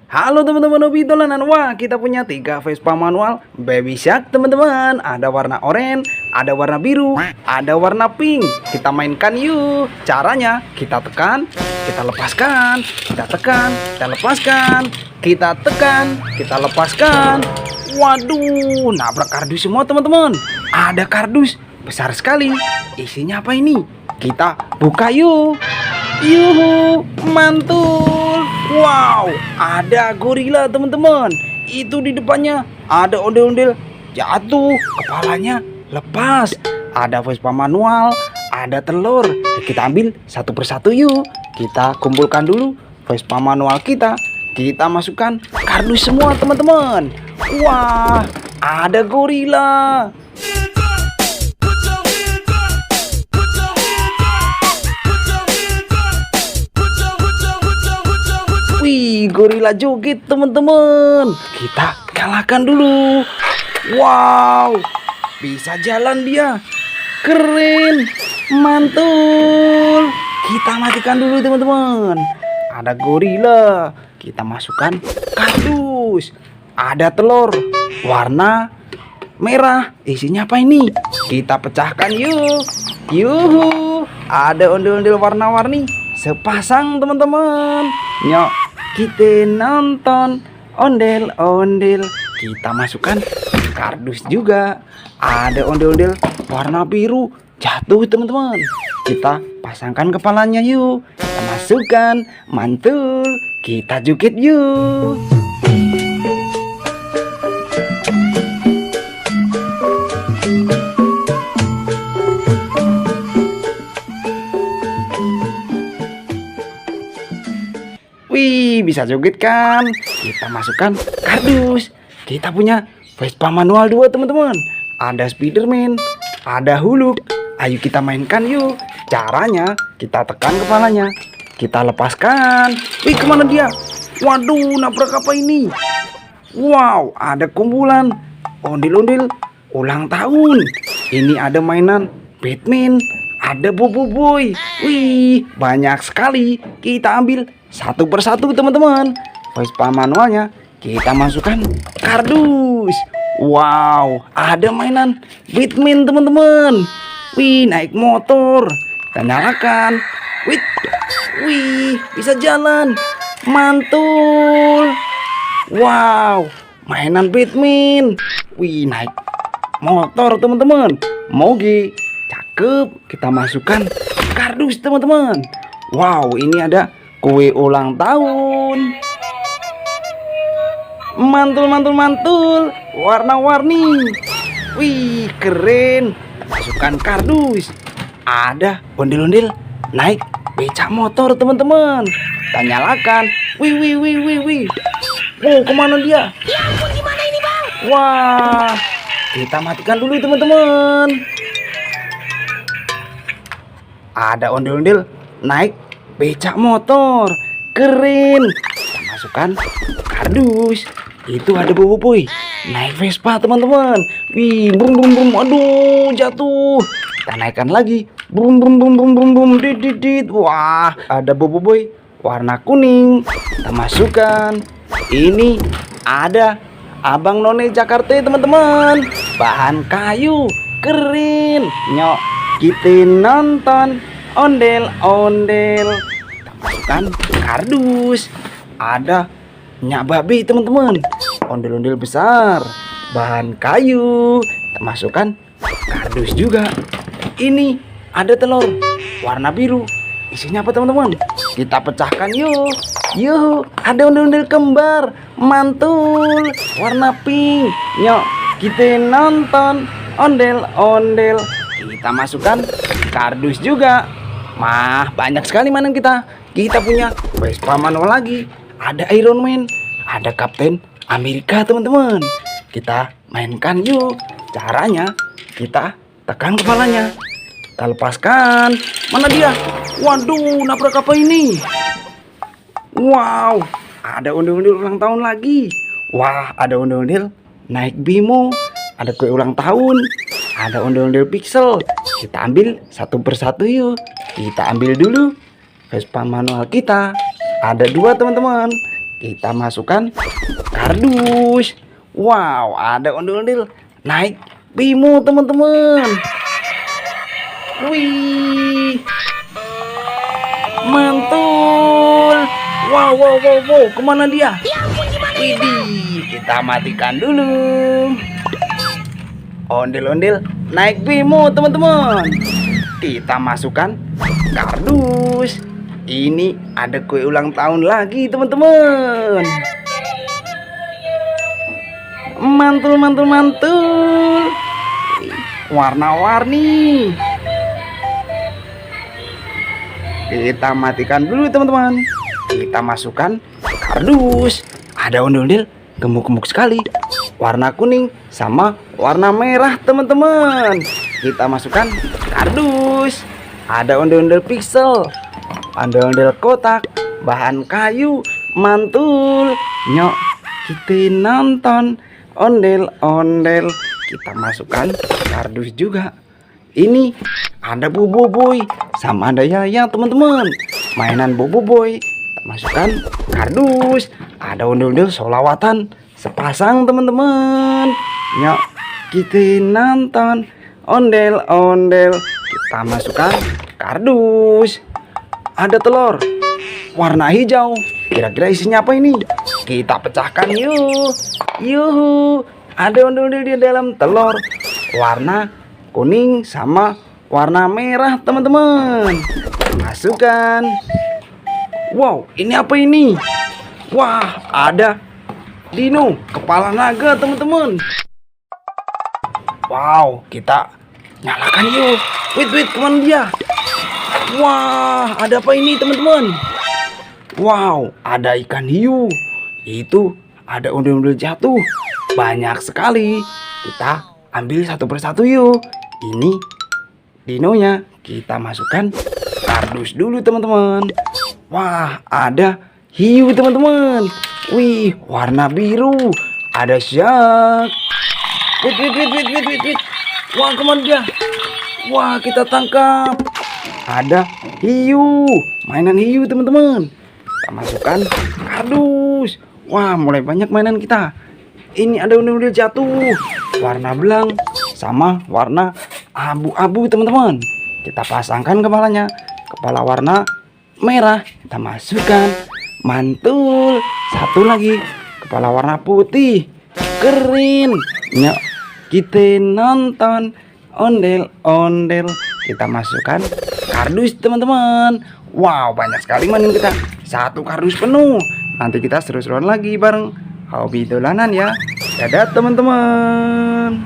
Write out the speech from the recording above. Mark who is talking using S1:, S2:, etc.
S1: Halo teman-teman hobi dolanan. Wah, kita punya 3 Vespa manual Baby Shark teman-teman. Ada warna oranye, ada warna biru, ada warna pink. Kita mainkan yuk. Caranya kita tekan, kita lepaskan, kita tekan, kita lepaskan, kita tekan, kita lepaskan. Waduh, nabrak kardus semua teman-teman. Ada kardus besar sekali. Isinya apa ini? Kita buka yuk. Yuhu, mantul. Wow, ada gorila teman-teman. Itu di depannya ada ondel-ondel jatuh, kepalanya lepas. Ada Vespa manual, ada telur. Kita ambil satu persatu yuk. Kita kumpulkan dulu Vespa manual kita. Kita masukkan kardus semua teman-teman. Wah, ada gorila. Wih, gorila joget teman-teman. Kita kalahkan dulu. Wow, bisa jalan dia. Keren, mantul. Kita matikan dulu teman-teman. Ada gorila. Kita masukkan kardus. Ada telur warna merah. Isinya apa ini? Kita pecahkan yuk. Yuhu, ada ondel-ondel warna-warni sepasang teman-teman. Nyok, kita nonton ondel-ondel. Kita masukkan kardus juga. Ada ondel-ondel warna biru jatuh teman-teman. Kita pasangkan kepalanya yuk. Kita masukkan, mantul. Kita joget yuk. Wih, bisa joget kan? Kita masukkan kardus. Kita punya Vespa manual 2 teman-teman. Ada Spiderman, ada Hulk. Ayo kita mainkan yuk. Caranya kita tekan kepalanya, kita lepaskan. Wih, kemana dia? Waduh, nabrak apa ini? Wow, ada kumpulan ondel-ondel ulang tahun. Ini ada mainan Batman, ada Bobo Boy. Wih, banyak sekali. Kita ambil satu persatu teman-teman. Vespa manualnya kita masukkan kardus. Wow, ada mainan Batman teman-teman. Wih, naik motor. Kita nyalakan. Wih, bisa jalan. Mantul. Wow, mainan Batman. Wih, naik motor teman-teman. Moge, cakep. Kita masukkan kardus teman-teman. Wow, ini ada kue ulang tahun. Mantul, warna-warni. Wih, keren. Masukkan kardus. Ada ondel-ondel naik becak motor teman-teman. Kita nyalakan. Wih. Oh, kemana dia?
S2: Ya ampun, gimana ini bang?
S1: Wah, kita matikan dulu teman-teman. Ada ondel-ondel naik becak motor. Keren. Kita masukkan kardus. Itu ada Bobo Boy naik Vespa teman-teman. Wih, brum. Aduh, jatuh. Kita naikkan lagi. Brum. Dit. Wah, ada Bobo Boy warna kuning. Kita masukkan. Ini ada Abang None Jakarta teman-teman. Bahan kayu. Keren. Nyok, kita nonton ondel-ondel. Kita masukkan kardus. Ada Nyak Babi teman-teman. Ondel-ondel besar. Bahan kayu. Kita masukkan kardus juga. Ini ada telur warna biru. Isinya apa teman-teman? Kita pecahkan yuk. Ada ondel-ondel kembar. Mantul. Warna pink. Nyok, kita nonton ondel-ondel. Kita masukkan kardus juga. Banyak sekali mainan kita. Kita punya Vespa manual lagi. Ada Iron Man, ada Kapten Amerika teman-teman. Kita mainkan yuk. Caranya kita tekan kepalanya, kita lepaskan. Mana dia? Waduh, nabrak apa ini? Wow, ada ondel-ondel ulang tahun lagi. Wah, ada ondel-ondel naik Bimo. Ada kue ulang tahun. Ada ondel-ondel Pixel. Kita ambil satu persatu yuk. Kita ambil dulu Vespa manual kita. Ada 2 teman-teman. kita masukkan kardus. Wow, ada ondel-ondel naik Bimo teman-teman. Wih, mantul. Wow, wow, wow, wow, kemana dia? Widih, kita matikan dulu. Ondel-ondel naik Bimo teman-teman. Kita masukkan kardus. Ini ada kue ulang tahun lagi teman-teman. Mantul, mantul, mantul. Warna-warni. Kita matikan dulu teman-teman. Kita masukkan kardus. Ada ondel-ondel gemuk-gemuk sekali. Warna kuning sama warna merah teman-teman. Kita masukkan kardus. Ada ondel-ondel pixel, ondel-ondel kotak, bahan kayu, mantul. Nyok, kita nonton ondel-ondel. Kita masukkan kardus juga. Ini ada Boboiboy sama ada Yaya teman-teman. Mainan Boboiboy. Kita masukkan kardus. Ada ondel-ondel solawatan sepasang teman-teman. Nyok, kita nonton ondel-ondel. Kita masukkan kardus. Ada telur warna hijau. Kira-kira isinya apa ini? Kita pecahkan yuk. Yuhu, ada ondel-ondel di dalam telur warna kuning sama warna merah teman-teman. Masukkan. Wow, ini apa ini? Wah, ada dino kepala naga teman-teman. Wow, kita nyalakan yuk. Wait, kemana dia? Wah, ada apa ini teman-teman? Wow, ada ikan hiu. Itu ada ondel-ondel jatuh. Banyak sekali. Kita ambil satu persatu yuk. Ini dinonya. Kita masukkan kardus dulu teman-teman. Wah, ada hiu teman-teman. Wih, warna biru. Ada shark. Wait. Wah, kemana dia? Wah, kita tangkap. Ada hiu. Mainan hiu teman-teman. Kita masukkan kardus. Wah, mulai banyak mainan kita. Ini ada ondel-ondel jatuh. Warna belang sama warna abu-abu teman-teman. Kita pasangkan kepalanya. Kepala warna merah. Kita masukkan. Mantul. Satu lagi. Kepala warna putih. Keren. Nyok, kita nonton ondel-ondel. Kita masukkan kardus teman-teman. Wow, banyak sekali mainan kita. Satu kardus penuh. Nanti kita seru-seruan lagi bareng Hobi Dolanan ya. Dadah teman-teman.